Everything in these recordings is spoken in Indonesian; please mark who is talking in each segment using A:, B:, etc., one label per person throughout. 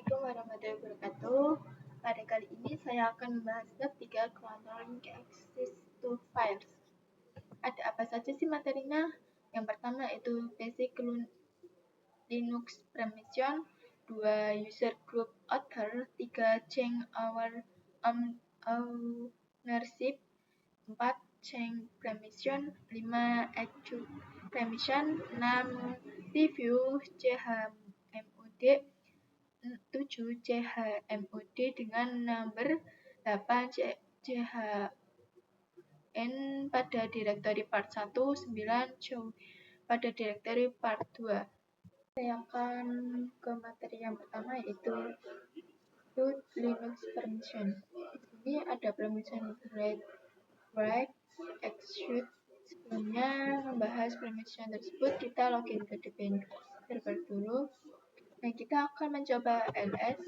A: Assalamualaikum warahmatullahi wabarakatuh. Pada kali ini saya akan membahas bab 3 controlling access to files. Ada apa saja sih materinya? Yang pertama itu basic Linux permission, 2 user group author, 3 change ownership, 4 change permission, 5 execute permission, 6 review chmod, 7 chmod dengan number 8 chn pada direktori part 1, 9 show pada direktori part 2. Saya akan ke materi yang pertama yaitu root Linux permission. Di sini ada permission read, write, execute. Sebelumnya membahas permission tersebut, kita login ke Debian server dulu. Nah, kita akan mencoba ls.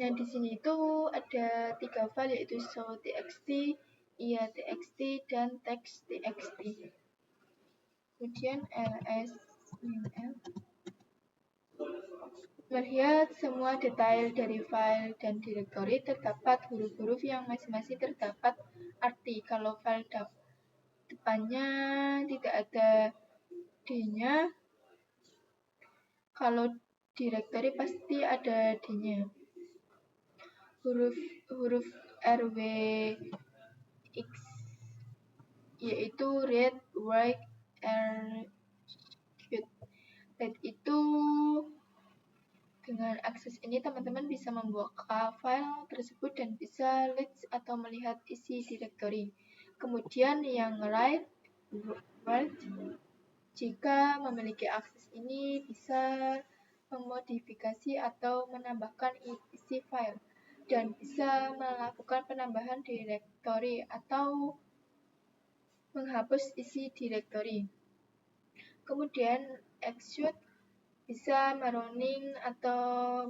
A: Nah, di sini itu ada 3 file yaitu show.txt, ia.txt, dan text.txt. Kemudian ls-l melihat semua detail dari file dan direktori, terdapat huruf-huruf yang masing-masing terdapat arti. Kalau file depannya tidak ada D-nya, kalau direktori pasti ada D-nya. Huruf RW X yaitu read, write, execute. Read itu dengan akses ini teman-teman bisa membuka file tersebut dan bisa read atau melihat isi direktori. Kemudian yang write jika memiliki akses ini bisa memodifikasi atau menambahkan isi file dan bisa melakukan penambahan direktori atau menghapus isi direktori. Kemudian execute bisa merunning atau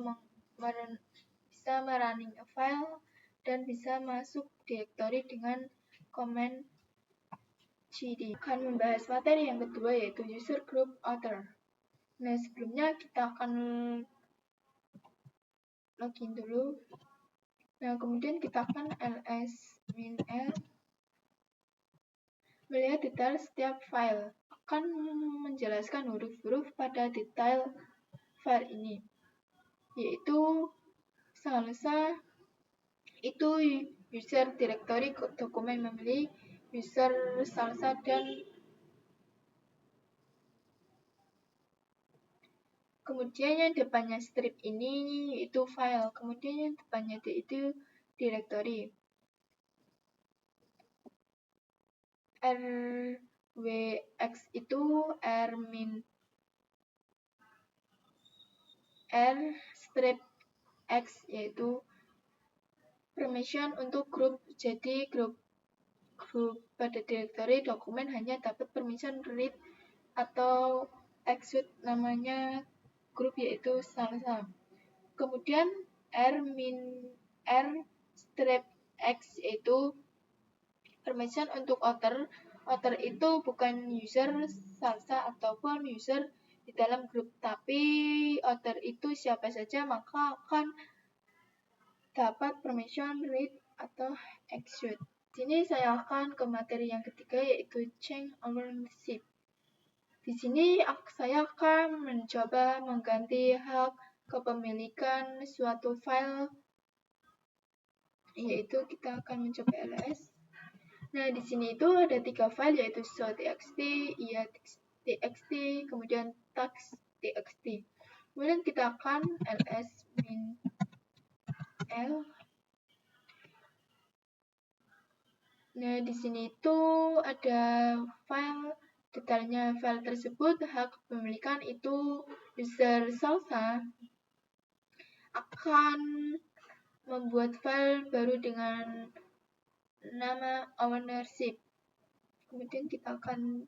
A: bisa merunning a file dan bisa masuk direktori dengan command cd. Akan membahas materi yang kedua yaitu user group author. Nah, sebelumnya kita akan login dulu. Nah, kemudian kita akan ls-l melihat detail setiap file. Akan menjelaskan huruf-huruf pada detail file ini, yaitu salsa itu user directory dokumen memilih user salsa dan kemudian yang depannya strip ini itu file, kemudian yang depannya D itu directory. RWX itu R strip X yaitu permission untuk grup. Jadi grup pada directory dokumen hanya dapat permission read atau execute namanya grup yaitu salsa. Kemudian R strip X yaitu permission untuk author. Author itu bukan user salsa ataupun user di dalam grup, tapi author itu siapa saja maka akan dapat permission read atau execute. Sini saya akan ke materi yang ketiga yaitu change ownership. Di sini saya akan mencoba mengganti hak kepemilikan suatu file, yaitu kita akan mencoba ls. Nah, di sini itu ada 3 file yaitu show.txt, ia.txt, kemudian text.txt. Kemudian kita akan ls-l. Nah, di sini itu ada file detailnya file tersebut, hak kepemilikan itu user salsa akan membuat file baru dengan nama ownership. Kemudian kita akan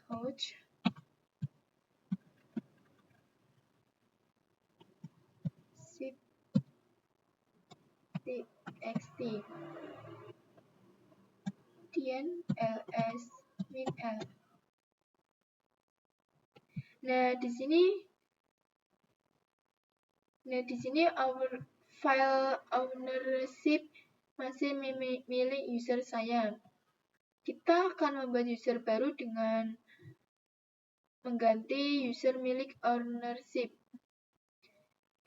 A: touch zip.txt, kemudian ls-l. Nah, di sini Nah, di sini file ownership masih milik user saya. Kita akan membuat user baru dengan mengganti user milik ownership.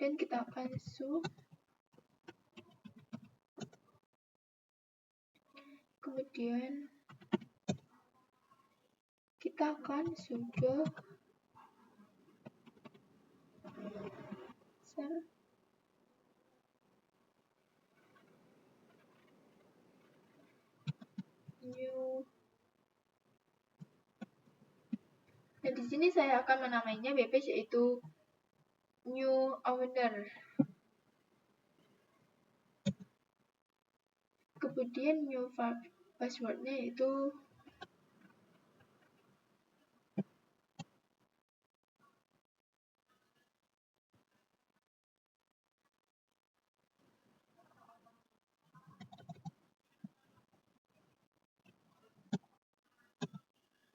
A: Dan kita akan show. Kemudian kita akan sudo new. Dan di sini saya akan menamainya webpage yaitu new owner. Kemudian new passwordnya yaitu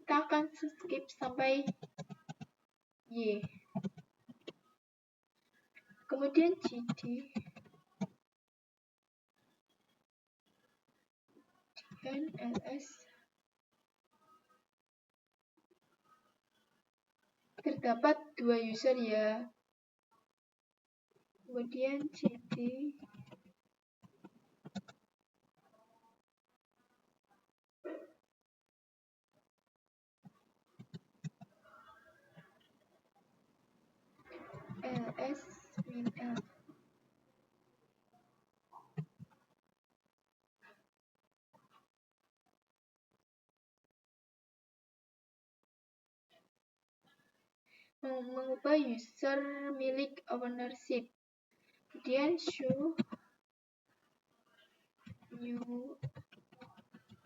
A: kita akan skip sampai Y. Kemudian cd dan ls. Terdapat 2 user ya. Kemudian cd ls min l. Mengubah user milik ownership. Kemudian show new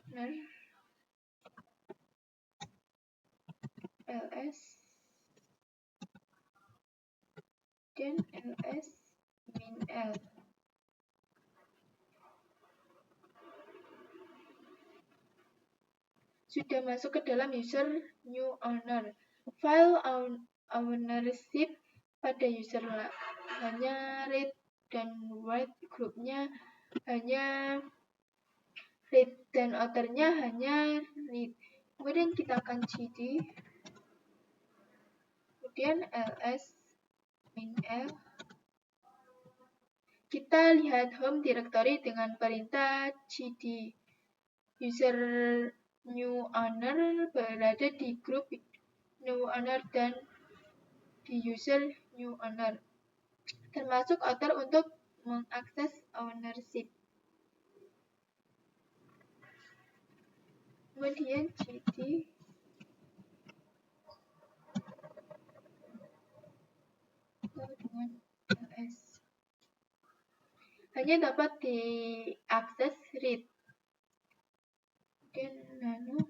A: owner ls dan ls min l. Sudah masuk ke dalam user new owner. File ownership pada user hanya read dan write, grupnya hanya read dan authornya hanya read. Kemudian kita akan cd, kemudian ls min l. Kita lihat home directory dengan perintah cd. User new owner berada di grup new owner dan di user new owner, termasuk author untuk mengakses ownership. Kemudian cd dengan ls hanya dapat diakses read dan nano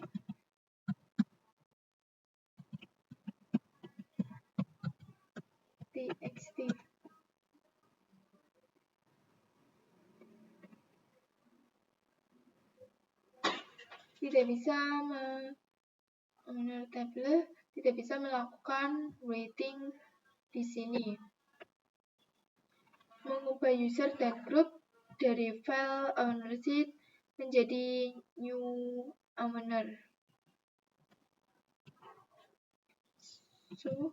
A: txt. Tidak bisa owner table tidak bisa melakukan writing di sini. Mengubah user dan group dari file ownership menjadi new owner. So,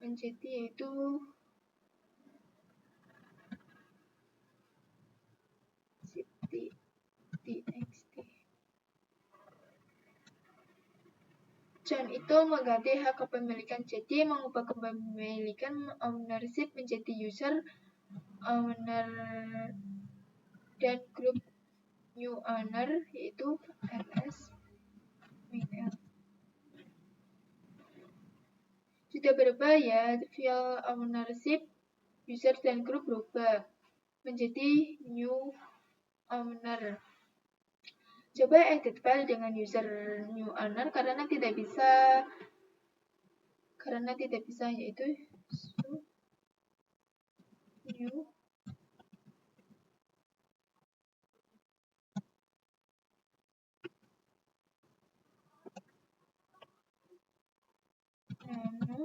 A: menjadi yaitu txt. John itu mengganti hak kepemilikan, jadi mengubah kepemilikan ownership menjadi user owner dan grup new owner yaitu ls min l. Sudah berubah ya, file ownership, user dan grup berubah menjadi new owner. Coba edit file dengan user new owner karena tidak bisa yaitu new owner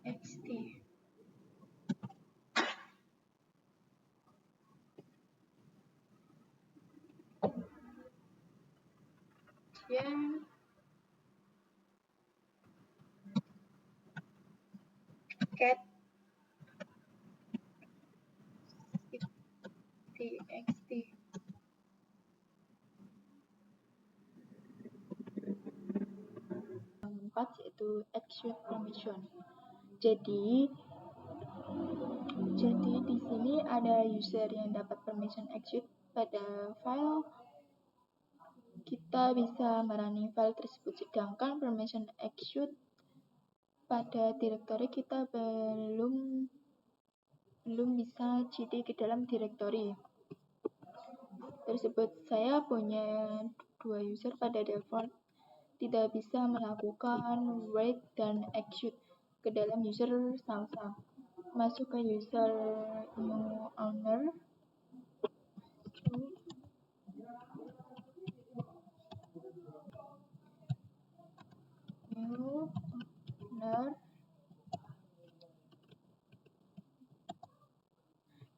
A: xt. Kemudian cat txt. Yang keempat yaitu execute permission. Jadi di sini ada user yang dapat permission execute pada file. Kita bisa merunning file tersebut, sedangkan permission execute pada directory kita belum bisa cd ke dalam directory tersebut. Saya punya 2 user pada default tidak bisa melakukan write dan execute ke dalam user salsa. Masuk ke user new owner, new owner.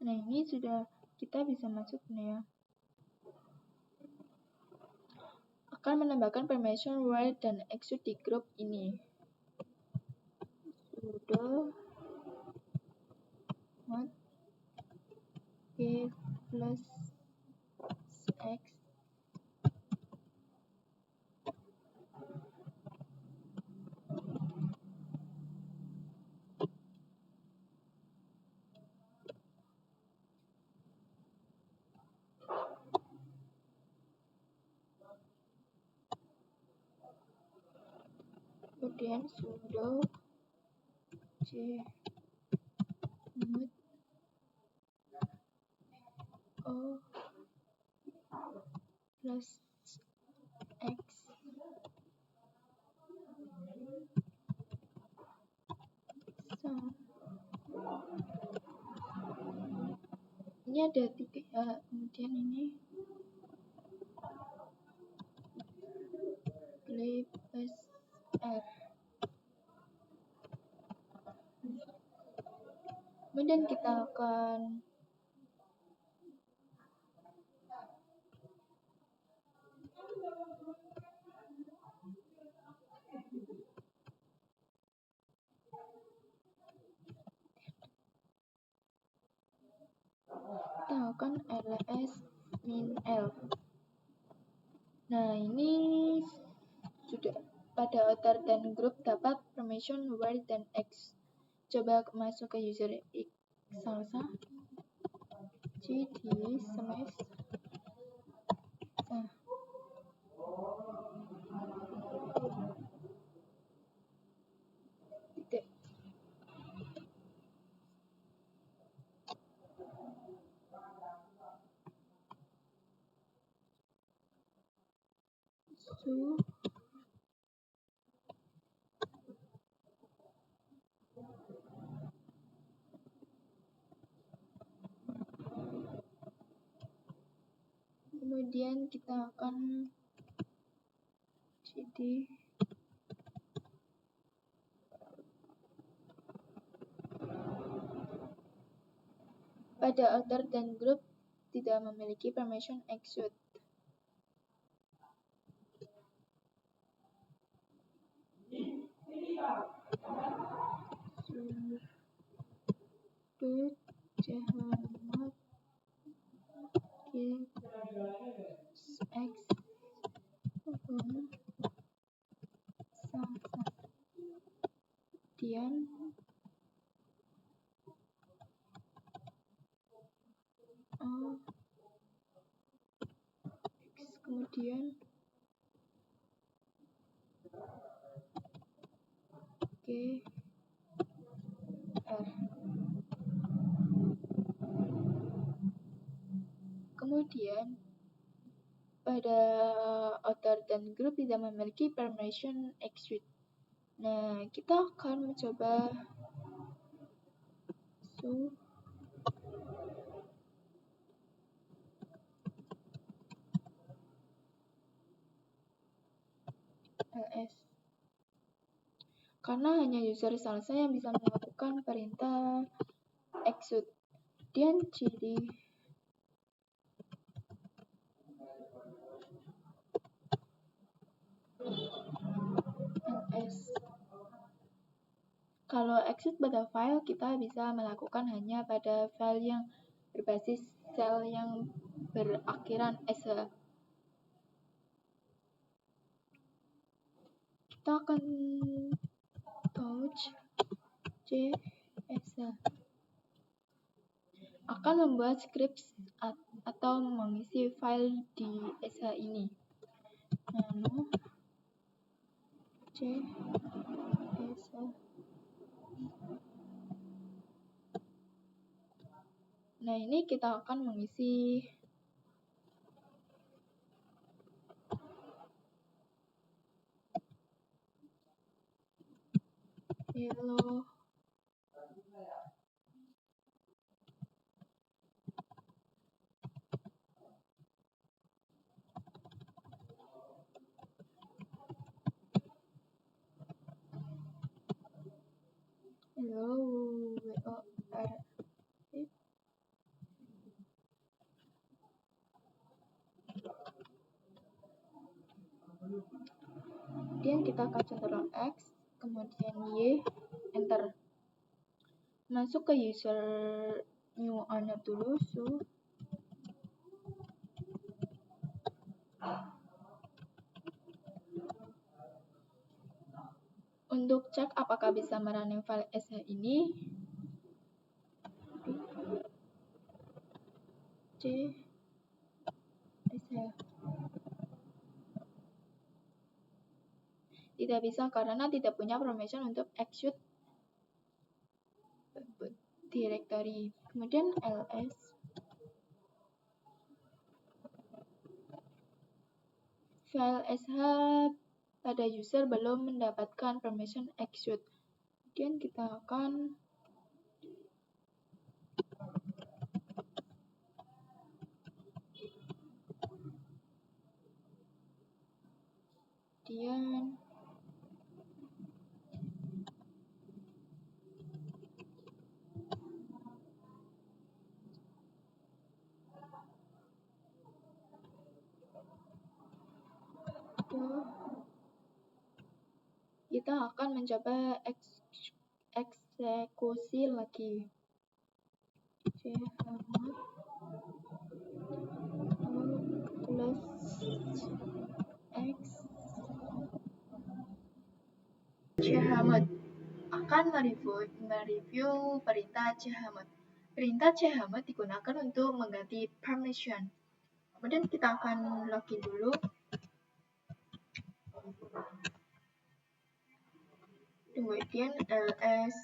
A: Nah, ini sudah kita bisa masuk nih ya. Akan menambahkan permission write dan execute di grup ini. Sudo mod g plus x kemudian sudo chmod o plus x sama. Ini ada 3 ya, kemudian ini play plus r. Kemudian kita akan ls min l. Nah, ini sudah pada outer dan group dapat permission write dan x. Coba masuk ke user x salsa cd smash. Nah, titik. Kemudian kita akan cd pada outer dan group tidak memiliki permission execute. Sudo chmod g x salsa. Kemudian kemudian oke R. Kemudian pada author dan group tidak memiliki permission execute. Nah, kita akan mencoba ls. Karena hanya user salsa yang bisa melakukan perintah execute. Kemudian ciri ls. Kalau execute pada file, kita bisa melakukan hanya pada file yang berbasis shell yang berakhiran sh. Kita akan touch cs akan membuat script atau mengisi file di sh ini. Nano cs. Nah, ini kita akan mengisi hello. Kemudian kita akan Ctrl X, kemudian Y, enter. Masuk ke user new owner dulu, untuk cek apakah bisa merunning file sh ini, sh. Tidak bisa karena tidak punya permission untuk execute directory. Kemudian ls. File sh pada user belum mendapatkan permission execute. Kemudian kita akan kita akan mencoba eksekusi lagi. chmod akan mereview perintah chmod. Perintah chmod digunakan untuk mengganti permission. Kemudian kita akan login dulu. Kemudian ls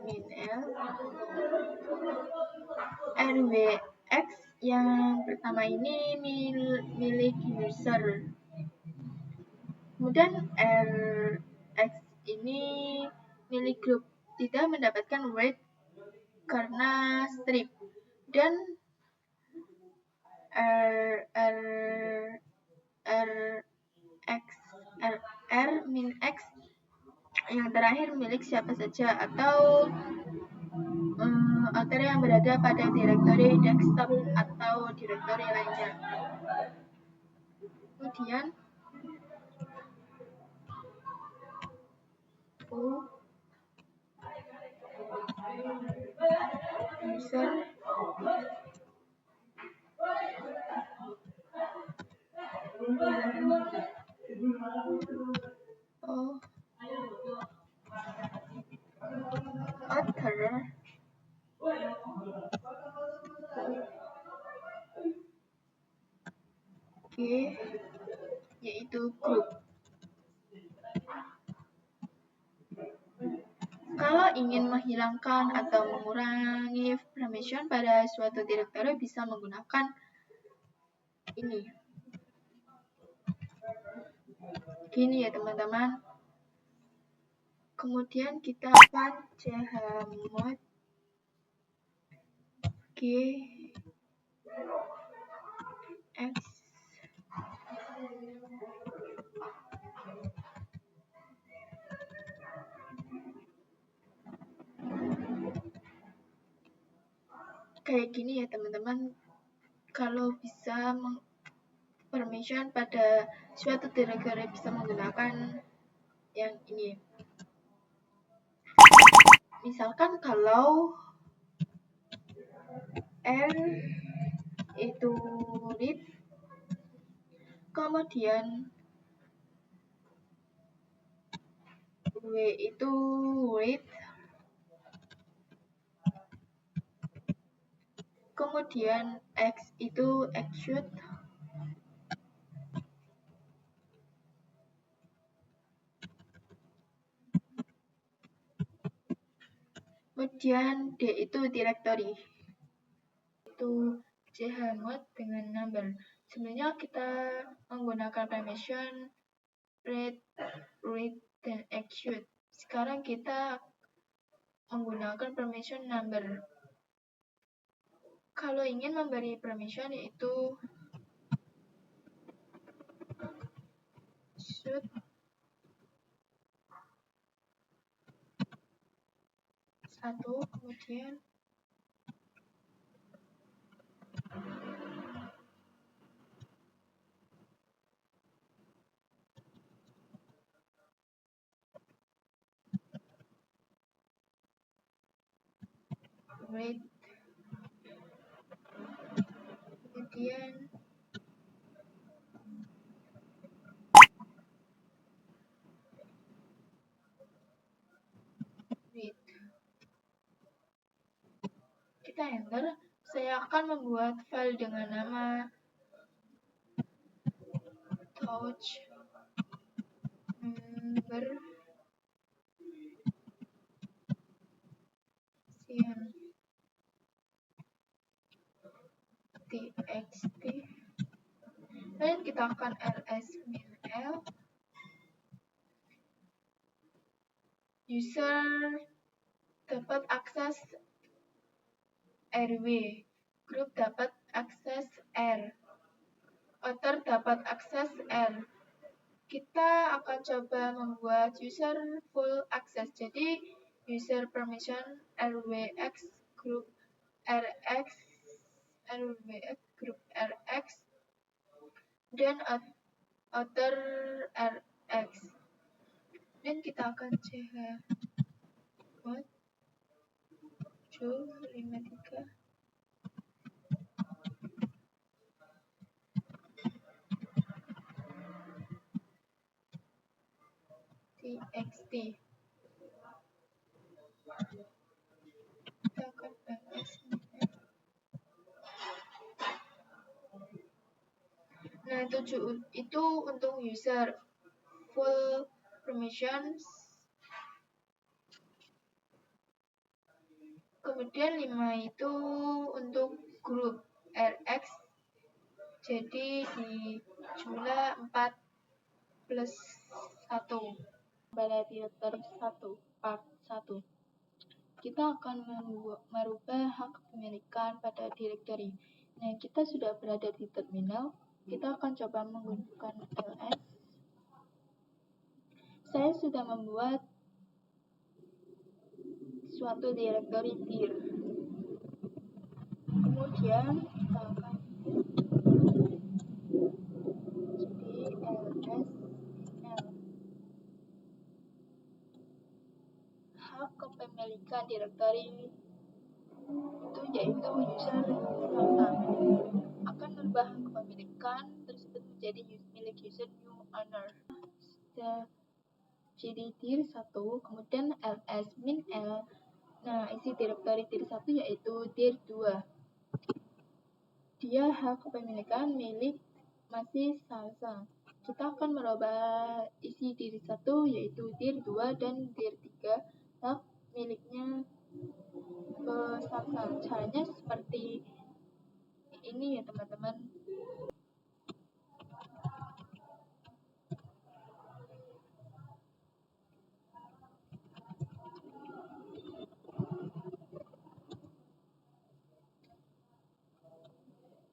A: -l rwx yang pertama ini milik user. Kemudian rx ini milik grup, tidak mendapatkan weight karena strip. Dan r-x yang terakhir milik siapa saja atau author yang berada pada direktori desktop atau direktori lainnya. Kemudian user author yaitu grup. Kalau ingin menghilangkan atau mengurangi permission pada suatu direktori bisa menggunakan ini. Gini ya teman-teman. Kemudian kita akan chmod g x kayak gini ya teman-teman. Kalau bisa permission pada suatu direktori bisa menggunakan yang ini. Misalkan kalau R itu read, kemudian W itu read, kemudian X itu execute, kemudian D itu directory. Itu chmod dengan number. Sebenarnya kita menggunakan permission read, dan execute. Sekarang kita menggunakan permission number. Kalau ingin memberi permission yaitu should satu, kemudian read, kemudian read. Kita enter. Saya akan membuat file dengan nama touch member txt, dan kita akan ls-min-l user dapat akses RW, grup dapat akses R, author dapat akses R. Kita akan coba membuat user full access. Jadi user permission RWX group RX RWX group RX dan author RX. Dan kita akan chmod 753 txt. Kita akan nah, 7 itu untuk user full permissions. Kemudian 5 itu untuk grup RX. Jadi di jumlah 4 plus 1 pada direktur 1 part 1. Kita akan merubah hak kepemilikan pada directory. Nah, kita sudah berada di terminal. Kita akan coba menggunakan ls. Saya sudah membuat suatu directory dir. Kemudian kita akan jadi ls hak kepemilikan directory itu yaitu user akan merubah hak kepemilikan tersebut menjadi milik user new owner. Jadi dir 1, kemudian ls-min-l. Nah, isi direktori dir 1 yaitu dir 2. Dia hak kepemilikan milik masih salsa. Kita akan merubah isi dir 1 yaitu dir 2 dan dir 3 hak miliknya ke salsa. Caranya seperti ini ya teman-teman.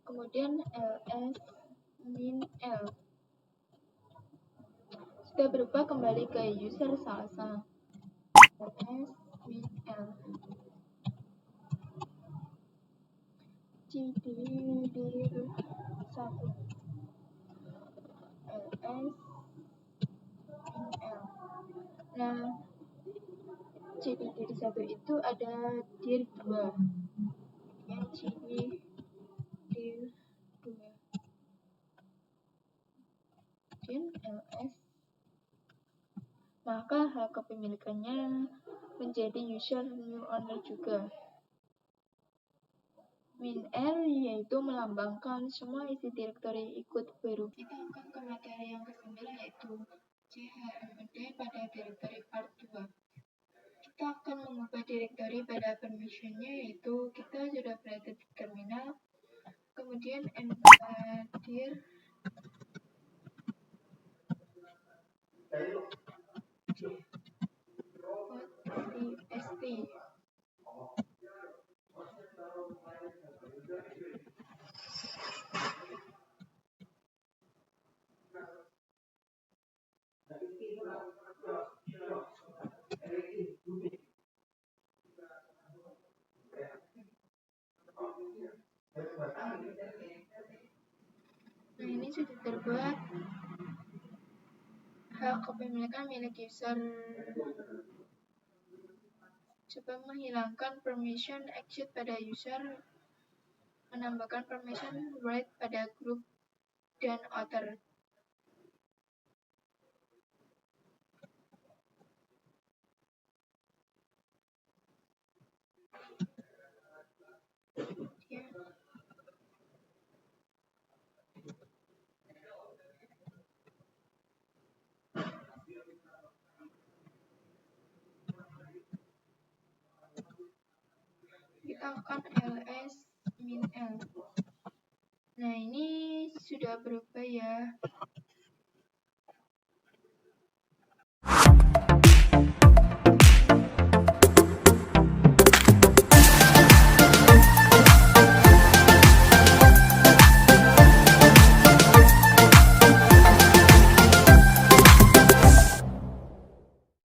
A: Kemudian ls min l sudah berubah kembali ke user salsa. ls min l cdir 1 ls min l. Nah, cdir 1 itu ada dir 2 yang cdir 2 dan ls, maka hak kepemilikannya menjadi user new owner juga. Min L yaitu melambangkan semua isi direktori ikut berubah. Kita akan ke materi yang ke-9 yaitu chmod pada direktori part 2. Kita akan mengubah direktori pada permissionnya, yaitu kita sudah berada di terminal, kemudian dir txt. Nah, ini sudah terbuat. Hak kepemilikan milik user. Coba menghilangkan permission exit pada user, menambahkan permission write pada group dan author. Ya. Kita akan ls min l. Nah, ini sudah berubah ya.